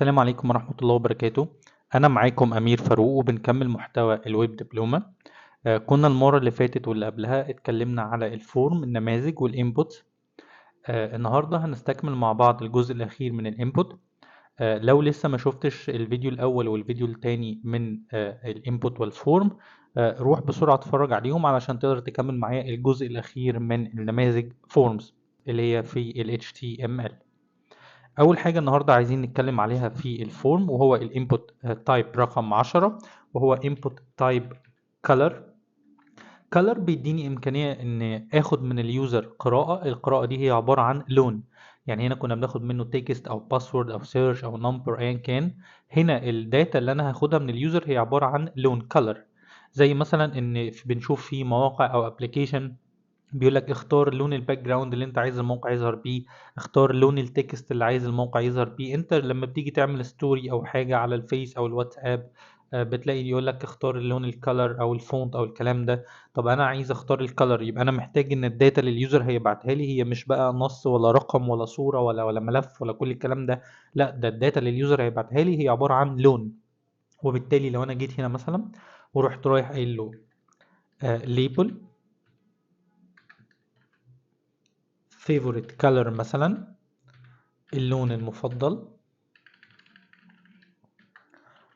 السلام عليكم ورحمة الله وبركاته. أنا معاكم أمير فاروق وبنكمل محتوى الويب دبلومة. كنا المرة اللي فاتت واللي قبلها اتكلمنا على الفورم، النماذج والإنبوت. النهاردة هنستكمل مع بعض الجزء الأخير من الإنبوت. لو لسه ما شفتش الفيديو الأول والفيديو التاني من الإنبوت والفورم، روح بسرعة اتفرج عليهم علشان تقدر تكمل معايا الجزء الأخير من النماذج فورمز اللي هي في ال HTML. اول حاجه النهارده عايزين نتكلم عليها في الفورم وهو الانبوت تايب رقم 10، وهو انبوت تايب color بيديني امكانيه ان اخد من اليوزر القراءه دي هي عباره عن لون. يعني هنا كنا بناخد منه تكست او باسورد او سيرش او نمبر ايا كان. هنا الداتا اللي انا هاخدها من اليوزر هي عباره عن لون color. زي مثلا ان بنشوف في مواقع او ابلكيشن بيقول لك اختار لون الباك جراوند اللي انت عايز الموقع يظهر بيه، اختار لون التكست اللي عايز الموقع يظهر بيه. انت لما بتيجي تعمل ستوري او حاجه على الفيس او الواتساب، بتلاقي يقول لك اختار اللون الكالر او الفونت او الكلام ده. طب انا عايز اختار الكالر، يبقى انا محتاج ان الداتا اللي اليوزر هيبعتها لي هي مش بقى نص ولا رقم ولا صوره ولا ملف ولا كل الكلام ده. لا، ده الداتا اللي اليوزر هيبعتها لي هي عباره عن لون. وبالتالي لو انا جيت هنا مثلا ورحت رايح قايل له ليبل favorite color مثلا، اللون المفضل،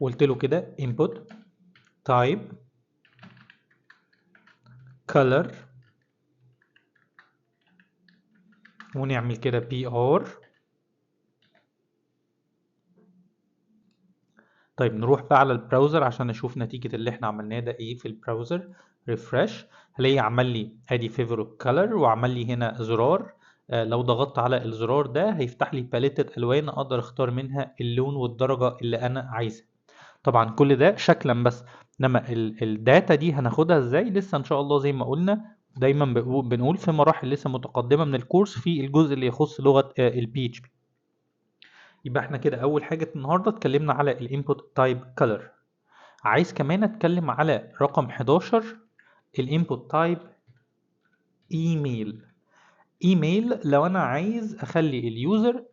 وقلت له كده input type color، ونعمل كده PR. طيب نروح بقى على البراوزر عشان نشوف نتيجة اللي احنا عملناه ده ايه في البراوزر. ريفرش، هلاقي عمل لي ادي favorite color وعمل لي هنا زرار. لو ضغطت على الزرار ده هيفتح لي باليتة الوان اقدر اختار منها اللون والدرجة اللي انا عايزها. طبعا كل ده شكلا بس، انما الداتا دي هناخدها ازاي لسه ان شاء الله. زي ما قلنا دايما بنقول في مراحل لسه متقدمة من الكورس في الجزء اللي يخص لغة البي اتش بي. يبقى احنا كده اول حاجة النهاردة اتكلمنا على الانبوت تايب color. عايز كمان اتكلم على رقم 11، الانبوت تايب ايميل. لو انا عايز اخلي اليوزر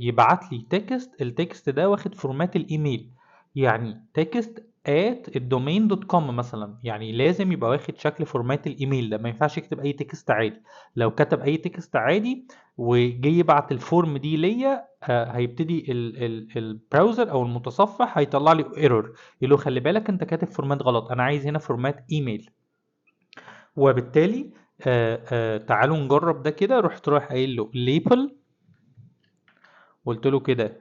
يبعت لي تكست، التكست ده واخد فورمات الايميل، يعني تكست @الdomain.com مثلا، يعني لازم يبقى واخد شكل فورمات الايميل ده، ما ينفعش يكتب اي تكست عادي. لو كتب اي تكست عادي وجي يبعت الفورم دي ليا، هيبتدي البراوزر او المتصفح هيطلع لي ايرور يقول له خلي بالك انت كاتب فورمات غلط، انا عايز هنا فورمات ايميل. وبالتالي تعالوا نجرب ده كده. رحت رايح قايل له label، قلت له كده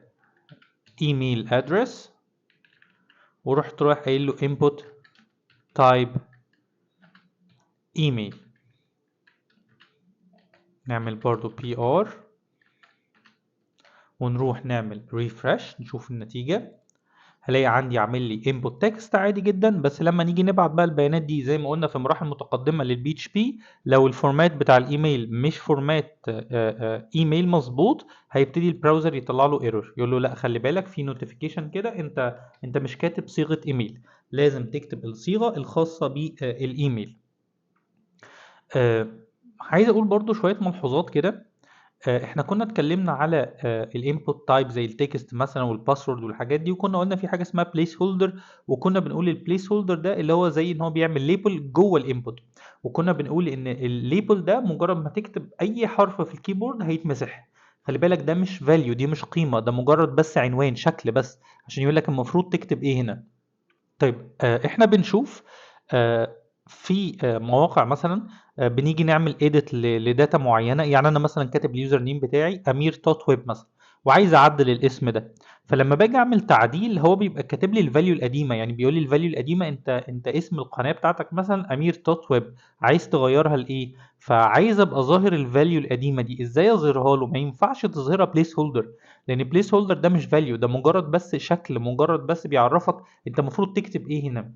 ايميل ادرس، ورحت رايح قايل له input type ايميل. نعمل برضو PR ونروح نعمل refresh نشوف النتيجة. هلاقي عندي عامل لي input text عادي جدا، بس لما نيجي نبعت بقى البيانات دي زي ما قلنا في مراحل متقدمه للبي اتش بي، لو الفورمات بتاع الايميل مش فورمات ايميل مظبوط، هيبتدي البراوزر يطلع له ايرور يقول له لا خلي بالك في نوتيفيكيشن كده، انت مش كاتب صيغه ايميل، لازم تكتب الصيغه الخاصه بالايميل. عايز اقول برضو شويه ملحوظات كده. احنا كنا اتكلمنا على الانبوت تايب زي التكست مثلا والباسورد والحاجات دي، وكنا قلنا في حاجه اسمها بليس هولدر، وكنا بنقول البليس هولدر ده اللي هو زي ان هو بيعمل ليبل جوه الانبوت. وكنا بنقول ان الليبل ده مجرد ما تكتب اي حرف في الكيبورد هيتمسح. خلي بالك ده مش فاليو، دي مش قيمه، ده مجرد بس عنوان شكل بس عشان يقول لك المفروض تكتب ايه هنا. طيب احنا بنشوف في مواقع مثلا بنيجي نعمل edit لداتا معينه. يعني انا مثلا كاتب اليوزر نيم بتاعي امير توت ويب مثلا، وعايز اعدل الاسم ده. فلما باجي اعمل تعديل هو بيبقى كاتب لي الفاليو القديمه، يعني بيقول لي الفاليو القديمه انت اسم القناه بتاعتك مثلا امير توت ويب، عايز تغيرها لايه؟ فعايز ابقى ظاهر الفاليو القديمه دي، ازاي اظهرها له؟ ما ينفعش تظهرها بليس هولدر، لان بليس هولدر ده مش فاليو، ده مجرد بس شكل، مجرد بس بيعرفك انت المفروض تكتب ايه هنا.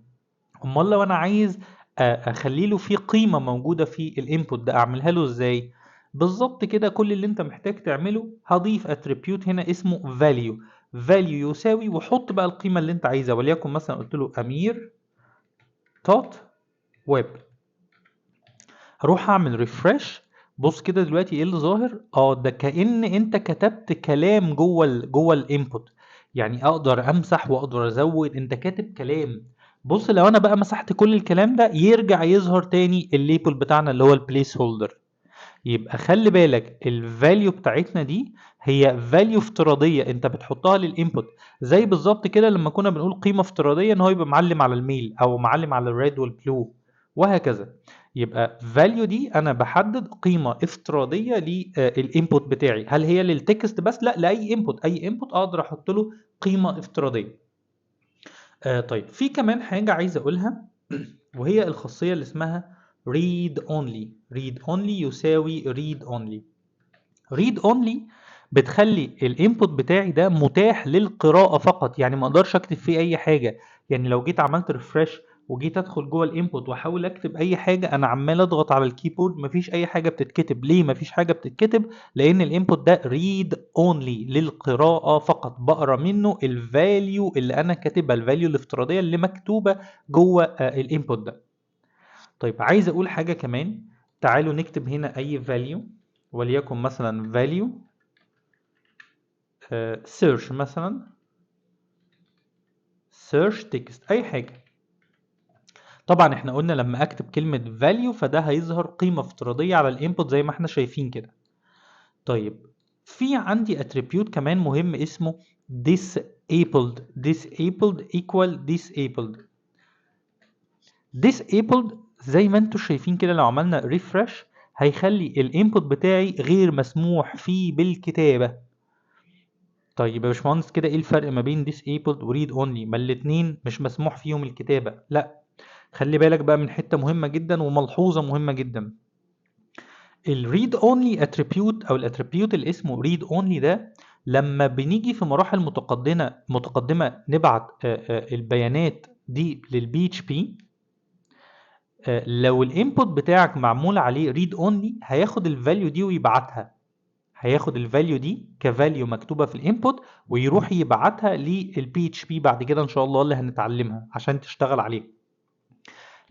امال لو انا عايز اخلي له في قيمه موجوده في الانبوت ده اعملها له ازاي؟ بالظبط كده، كل اللي انت محتاج تعمله هضيف اتريبيوت هنا اسمه value يساوي، وحط بقى القيمه اللي انت عايزها، وليكن مثلا قلت له امير توت ويب. هروح اعمل ريفرش، بص كده دلوقتي ايه اللي ظاهر؟ ده كأن انت كتبت كلام جوه الانبوت. يعني اقدر امسح واقدر ازود. انت كاتب كلام. بص لو انا بقى مسحت كل الكلام ده يرجع يظهر تاني الليبل بتاعنا اللي هو البليس هولدر. يبقى خلي بالك الفاليو بتاعتنا دي هي فاليو افتراضيه انت بتحطها للانبوت، زي بالظبط كده لما كنا بنقول قيمه افتراضيه ان هو يبقى معلم على الميل او معلم على الريد والبلو وهكذا. يبقى فاليو دي انا بحدد قيمه افتراضيه للانبوت بتاعي. هل هي للتكست بس؟ لا، لاي انبوت. اي انبوت اقدر احط له قيمه افتراضيه. طيب في كمان حاجه عايز اقولها وهي الخاصيه اللي اسمها read only. read only يساوي read only. read only بتخلي الانبوت بتاعي ده متاح للقراءة فقط، يعني ما اقدرش اكتب فيه اي حاجة. يعني لو جيت عملت ريفرش وجيت ادخل جوه الانبوت واحاول اكتب اي حاجة، انا عمال اضغط على الكيبورد مفيش اي حاجة بتتكتب. ليه مفيش حاجة بتتكتب؟ لان الانبوت ده read only للقراءة فقط، بقرا منه الفاليو اللي انا كاتبها، الفاليو الافتراضية اللي مكتوبة جوه الانبوت ده. طيب عايز اقول حاجة كمان. تعالوا نكتب هنا اي value، وليكن مثلا value search مثلا، search text اي حاجة. طبعا احنا قلنا لما اكتب كلمة value فده هيظهر قيمة افتراضية على الانبوت زي ما احنا شايفين كده. طيب في عندي attribute كمان مهم اسمه disabled. disabled equal disabled. disabled زي ما انتم شايفين كده لو عملنا refresh هيخلي الانبوت بتاعي غير مسموح فيه بالكتابة. طيب يا باشمهندس كده ايه الفرق ما بين disabled و read only؟ ما الاتنين مش مسموح فيهم الكتابة. لا، خلي بالك بقى من حتة مهمة جدا وملحوظة مهمة جدا. ال read only attribute او الاتريبيوت اللي اسمه read only ده لما بنيجي في مراحل متقدمة نبعت البيانات دي للبي اتش بي، لو الانبوت بتاعك معمول عليه read only هياخد الفاليو دي ويبعتها. هياخد الفاليو دي كفاليو مكتوبه في الانبوت ويروح يبعتها للبي اتش بي بعد كده ان شاء الله اللي هنتعلمها عشان تشتغل عليه.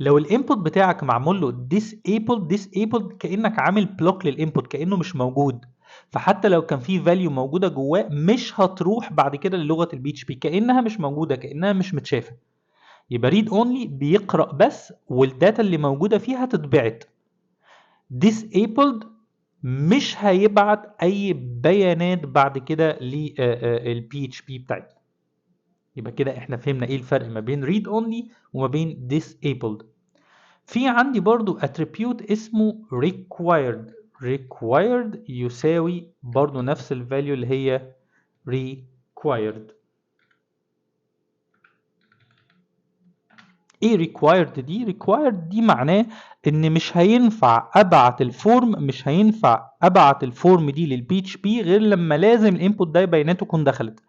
لو الانبوت بتاعك معمول له disable كانك عامل بلوك للانبوت كانه مش موجود، فحتى لو كان في فاليو موجوده جواه مش هتروح بعد كده للغه البي اتش بي، كانها مش موجوده كانها مش متشافه. يبقى read only بيقرأ بس والداتا اللي موجودة فيها تتبعت. disabled مش هيبعت أي بيانات بعد كده للبي اتش بي بتاعتنا. يبقى كده احنا فهمنا ايه الفرق ما بين read only وما بين disabled. في عندي برضو attribute اسمه required. required يساوي برضو نفس الفاليو اللي هي required. ايه required دي؟ required دي معناه ان مش هينفع ابعت الفورم دي للبي اتش بي غير لما لازم الانبوت ده بياناته تكون دخلت.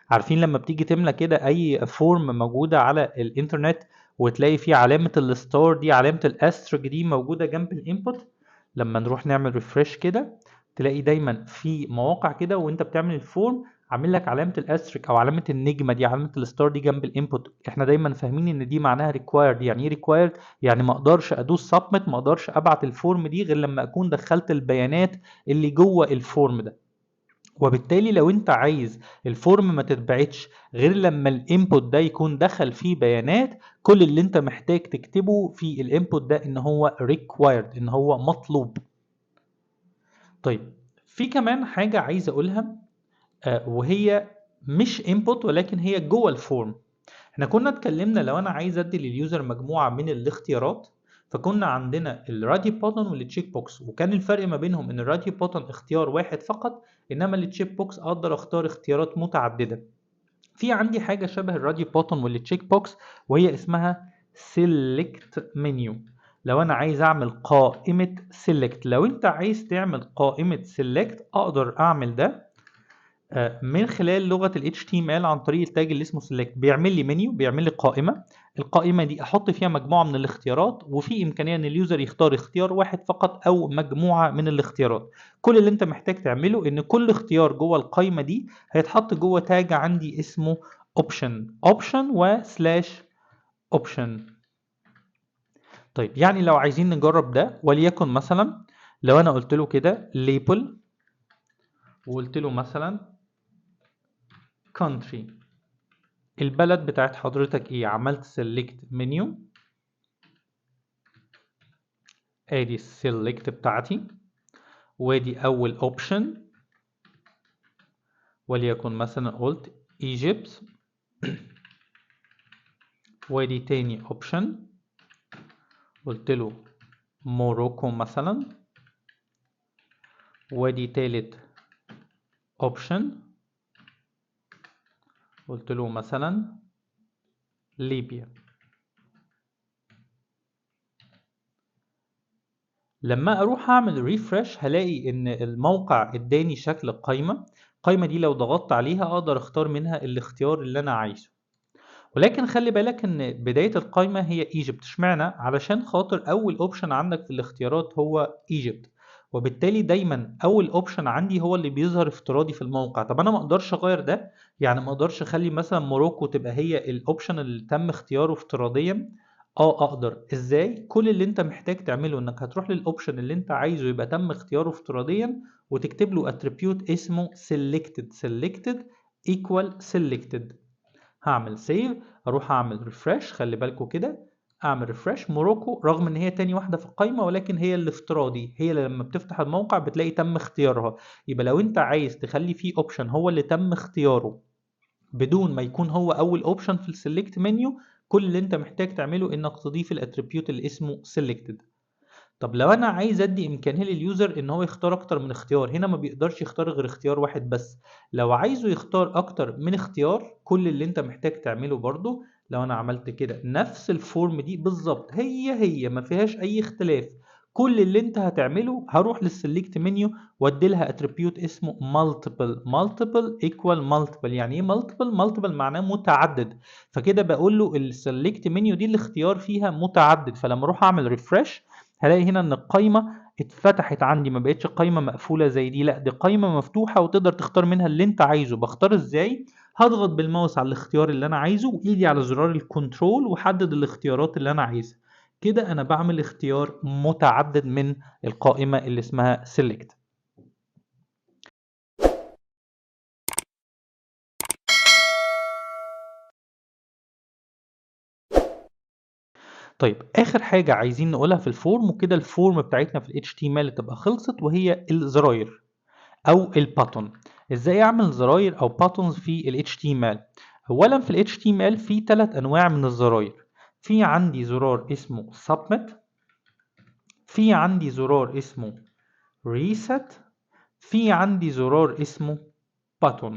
عارفين لما بتيجي تملى كده اي فورم موجوده على الانترنت وتلاقي فيه علامه الستار دي، علامه الاسترك دي موجوده جنب الانبوت، لما نروح نعمل ريفرش كده تلاقي دايما في مواقع كده وانت بتعمل الفورم عامل لك علامه الاستريك او علامه النجمه دي، علامه الستار دي جنب الانبوت. احنا دايما فاهمين ان دي معناها ريكوايرد. يعني ايه ريكوايرد؟ يعني ما اقدرش ادوس سبميت، ما اقدرش ابعت الفورم دي غير لما اكون دخلت البيانات اللي جوه الفورم ده. وبالتالي لو انت عايز الفورم ما تتبعتش غير لما الانبوت ده يكون دخل فيه بيانات، كل اللي انت محتاج تكتبه في الانبوت ده ان هو required، ان هو مطلوب. طيب في كمان حاجة عايز اقولها وهي مش input ولكن هي جوه الفورم. احنا كنا اتكلمنا لو انا عايز ادي لليوزر مجموعة من الاختيارات فكنا عندنا الراديو بوتن والتشيك بوكس، وكان الفرق ما بينهم ان الراديو بوتن اختيار واحد فقط انما التشيك بوكس اقدر اختار اختيارات متعددة. في عندي حاجة شبه الراديو بوتن والتشيك بوكس وهي اسمها select menu. لو انا عايز اعمل قائمة select، لو انت عايز تعمل قائمة select اقدر اعمل ده من خلال لغة ال HTML عن طريق التاج اللي اسمه select. بيعمل لي منيو، بيعمل لي قائمة. القائمة دي احط فيها مجموعة من الاختيارات وفي امكانية ان اليوزر يختار اختيار واحد فقط او مجموعة من الاختيارات. كل اللي انت محتاج تعمله ان كل اختيار جوه القائمة دي هيتحط جوه تاج عندي اسمه option و /option. طيب يعني لو عايزين نجرب ده وليكن مثلا لو انا قلت له كده label وقلت له مثلا country. البلد بتاعت حضرتك ايه؟ عملت select menu، ادي select بتاعتي، وادي اول option وليكن مثلا قلت Egypt، وادي تاني option قلت له موروكو مثلا، وادي تالت option قلت له مثلا ليبيا. لما اروح اعمل ريفرش هلاقي ان الموقع اداني شكل قائمة. القائمة دي لو ضغطت عليها اقدر اختار منها الاختيار اللي انا عايزه، ولكن خلي بالك ان بداية القائمة هي ايجيبت. اشمعنى؟ علشان خاطر اول اوبشن عندك في الاختيارات هو ايجيبت، وبالتالي دايما اول اوبشن عندي هو اللي بيظهر افتراضي في الموقع. طب انا ما اقدرش اغير ده، يعني ما اقدرش اخلي مثلا موروكو تبقى هي الاوبشن اللي تم اختياره افتراضيا. اقدر. ازاي؟ كل اللي انت محتاج تعمله انك هتروح للاوبشن اللي انت عايزه يبقى تم اختياره افتراضيا، وتكتب له اتريبيوت اسمه selected equal selected. هعمل سيف، اروح اعمل ريفرش. خلي بالكوا كده، اعمل ريفرش موروكو رغم ان هي تاني واحده في القايمه، ولكن هي الافتراضي، هي اللي لما بتفتح الموقع بتلاقي تم اختيارها. يبقى لو انت عايز تخلي فيه اوبشن هو اللي تم اختياره بدون ما يكون هو اول اوبشن في السلكت منيو، كل اللي انت محتاج تعمله انك تضيف الاتريبيوت اللي اسمه selected. طب لو انا عايز ادي امكانيه لليوزر ان هو يختار اكتر من اختيار، هنا ما بيقدرش يختار غير اختيار واحد بس. لو عايزه يختار اكتر من اختيار، كل اللي انت محتاج تعمله برضو لو انا عملت كده نفس الفورم دي بالظبط، هي ما فيهاش اي اختلاف. كل اللي انت هتعمله هروح للسلكت منيو وادي لها اتريبيوت اسمه multiple equal multiple. يعني ايه multiple معناه متعدد، فكده بقول له السلكت منيو دي الاختيار فيها متعدد. فلما اروح اعمل ريفرش هلاقي هنا ان القايمه اتفتحت عندي، ما بقتش قايمه مقفوله زي دي، لا دي قايمه مفتوحه وتقدر تختار منها اللي انت عايزه. بختار ازاي؟ هضغط بالماوس على الاختيار اللي انا عايزه وايدي على زرار الكنترول واحدد الاختيارات اللي انا عايزها. كده انا بعمل اختيار متعدد من القائمه اللي اسمها select. طيب اخر حاجه عايزين نقولها في الفورم، وكده الفورم بتاعتنا في ال HTML تبقى خلصت، وهي الزراير او الباتون. ازاي اعمل زراير او باتونز في ال HTML؟ اولا في ال HTML في ثلاث انواع من الزراير. في عندي زرار اسمه submit، في عندي زرار اسمه reset، في عندي زرار اسمه button.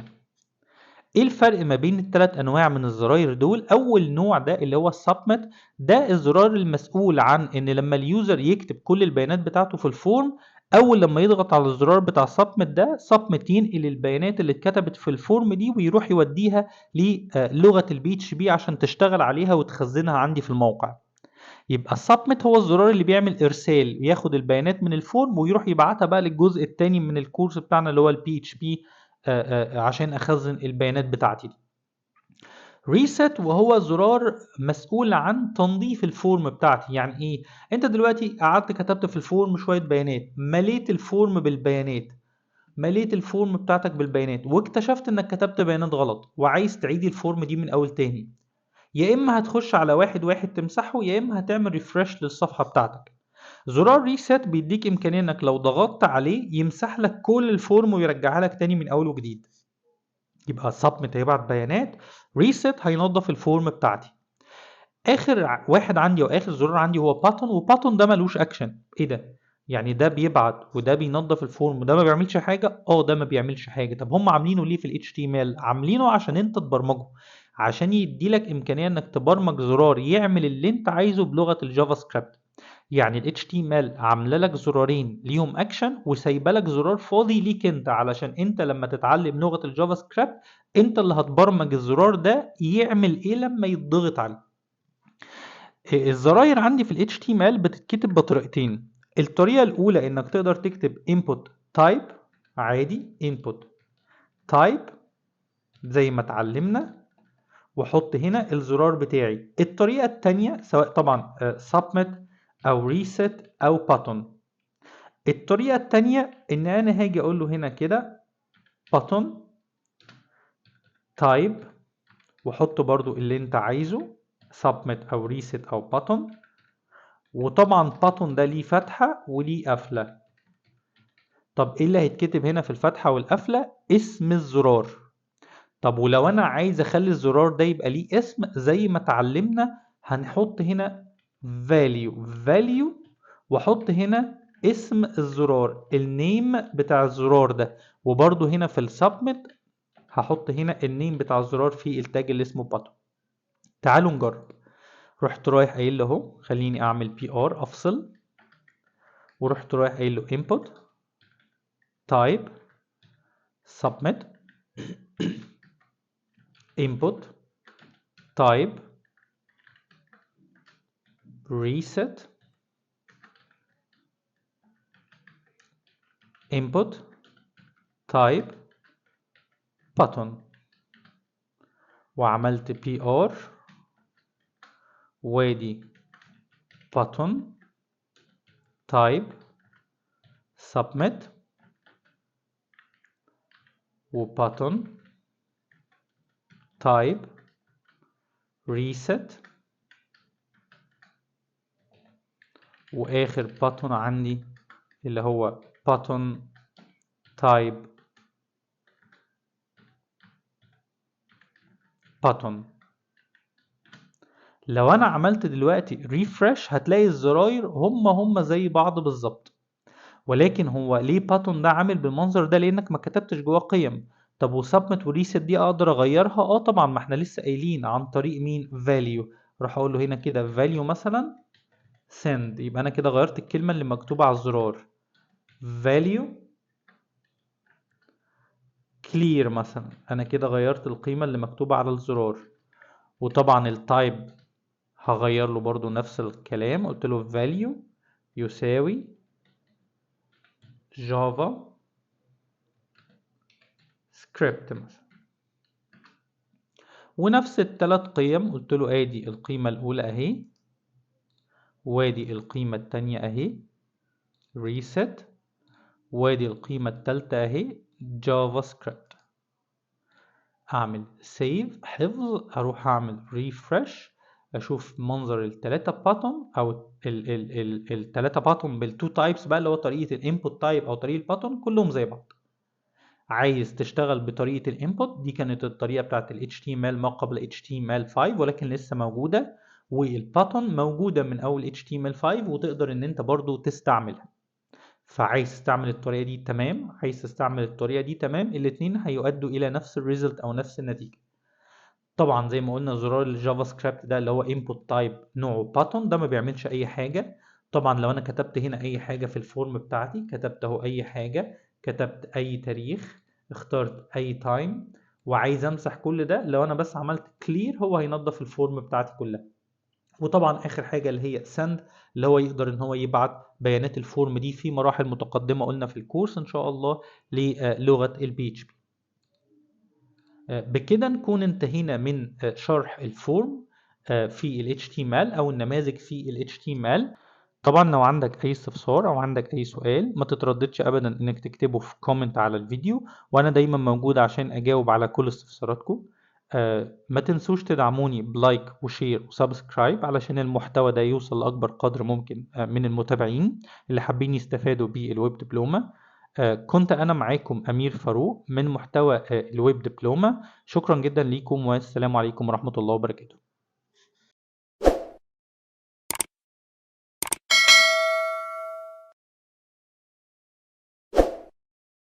ايه الفرق ما بين الثلاث انواع من الزراير دول؟ اول نوع ده اللي هو السبمت، ده الزرار المسؤول عن ان لما اليوزر يكتب كل البيانات بتاعته في الفورم، اول لما يضغط على الزرار بتاع سبمت ده، سبمت ينقل البيانات اللي اتكتبت في الفورم دي ويروح يوديها للغه البي اتش بي عشان تشتغل عليها وتخزنها عندي في الموقع. يبقى السبمت هو الزرار اللي بيعمل ارسال، ياخد البيانات من الفورم ويروح يبعتها بقى للجزء الثاني من الكورس بتاعنا اللي هو البي اتش بي عشان اخزن البيانات بتاعتي دي. ريست وهو زرار مسؤول عن تنظيف الفورم بتاعتي. يعني ايه؟ انت دلوقتي قعدت كتبت في الفورم شويه بيانات، مليت الفورم بالبيانات، مليت الفورم بتاعتك بالبيانات واكتشفت انك كتبت بيانات غلط وعايز تعيد الفورم دي من اول تاني، يا اما هتخش على واحد واحد تمسحه، يا اما هتعمل ريفرش للصفحه بتاعتك. زرار ريست بيديك امكانيه انك لو ضغطت عليه يمسح لك كل الفورم ويرجعها لك تاني من اول وجديد. يبقى سبمت هيبعت بيانات، ريست هينظف الفورم بتاعتي. اخر واحد عندي واخر زرار عندي هو باتون، وباتون ده ملوش اكشن. ايه ده؟ يعني ده بيبعت وده بينظف الفورم وده ما بيعملش حاجه؟ ده ما بيعملش حاجه. طب هم عاملينه ليه في ال HTML؟ عاملينه عشان انت تبرمجه، عشان يدي لك امكانيه انك تبرمج زرار يعمل اللي انت عايزه بلغه الجافا سكريبت. يعني ال HTML عامله لك زرارين ليهم اكشن وسايبه لك زرار فاضي ليك انت، علشان انت لما تتعلم لغه الجافا سكريبت انت اللي هتبرمج الزرار ده يعمل ايه لما يتضغط عليه. الزراير عندي في ال HTML بتتكتب بطريقتين. الطريقة الأولى إنك تقدر تكتب input type عادي، input type زي ما اتعلمنا، وأحط هنا الزرار بتاعي. الطريقة التانية سواء طبعا submit أو reset أو button. الطريقة التانية إن أنا هاجي أقول له هنا كده button type، وحط برضو اللي انت عايزه submit او reset او button. وطبعا button ده ليه فتحة وليه قفلة. طب ايه اللي هيتكتب هنا في الفتحة والقفلة؟ اسم الزرار. طب ولو انا عايز اخلي الزرار ده يبقى ليه اسم زي ما اتعلمنا، هنحط هنا value واحط هنا اسم الزرار، النيم بتاع الزرار ده. وبرضو هنا في السبميت هحط هنا النيم بتاع الزرار في التاج اللي اسمه button. تعالوا نجرب. رحت رايح قايل له اهو خليني اعمل بي ار افصل، ورحت رايح قايل له input type submit input type reset input type button، وعملت بي ار وادي button type submit وbutton type reset، واخر button عندي اللي هو button type button. لو انا عملت دلوقتي refresh هتلاقي الزراير هم زي بعض بالظبط، ولكن هو ليه باتون ده عامل بالمنظر ده؟ لانك ما كتبتش جواه قيم. طب وسبمت وريست دي اقدر اغيرها؟ اه طبعا، ما احنا لسه قايلين عن طريق مين؟ فاليو. راح اقول له هنا كده فاليو مثلا send، يبقى انا كده غيرت الكلمه اللي مكتوبه على الزرار. value clear مثلا، انا كده غيرت القيمه اللي مكتوبه على الزرار. وطبعا التايب هغير له برضو نفس الكلام، قلت له value يساوي جافا سكريبت مثلا. ونفس الثلاث قيم قلت له ادي القيمة الأولى اهي، وادي القيمة التانية اهي reset، وادي القيمة التالتة اهي جافا سكريبت. اعمل سيف حفظ، اروح اعمل ريفرش، اشوف منظر التلاتة باتون او التلاتة باتون بالتو تايبس بقى، اللي هو طريقة الانبوت تايب او طريقة الباتون كلهم زي بعض. عايز تشتغل بطريقة الانبوت دي، كانت الطريقة بتاعت ال HTML ما قبل HTML5 ولكن لسه موجودة، والباتون موجودة من اول HTML5 وتقدر ان انت برضو تستعملها. فعايز تستعمل الطريقة دي تمام، عايز تستعمل الطريقة دي تمام، الاتنين هيؤدوا الى نفس الريزلت او نفس النتيجة. طبعا زي ما قلنا زرار الجافا سكريبت ده اللي هو input type نوعه باتون ده ما بيعملش اي حاجة. طبعا لو انا كتبت هنا اي حاجة في الفورم بتاعتي، كتبت اهو اي حاجة، كتبت اي تاريخ، اخترت اي تايم، وعايز امسح كل ده، لو انا بس عملت كلير هو هينظف الفورم بتاعتي كلها. وطبعا اخر حاجة اللي هي send، اللي هو يقدر ان هو يبعت بيانات الفورم دي في مراحل متقدمة قلنا في الكورس ان شاء الله للغة البي اتش بي. بكده نكون انتهينا من شرح الفورم في ال HTML أو النماذج في ال HTML. طبعا لو عندك أي استفسار أو عندك أي سؤال ما تترددش أبدا إنك تكتبه في كومنت على الفيديو، وأنا دايما موجود عشان أجاوب على كل استفساراتكم. ما تنسوش تدعموني بلايك وشير وسبسكرايب علشان المحتوى ده يوصل لأكبر قدر ممكن من المتابعين اللي حابين يستفادوا بالويب دبلومة. كنت أنا معاكم أمير فاروق من محتوى الويب دبلومة. شكرا جدا ليكم والسلام عليكم ورحمة الله وبركاته.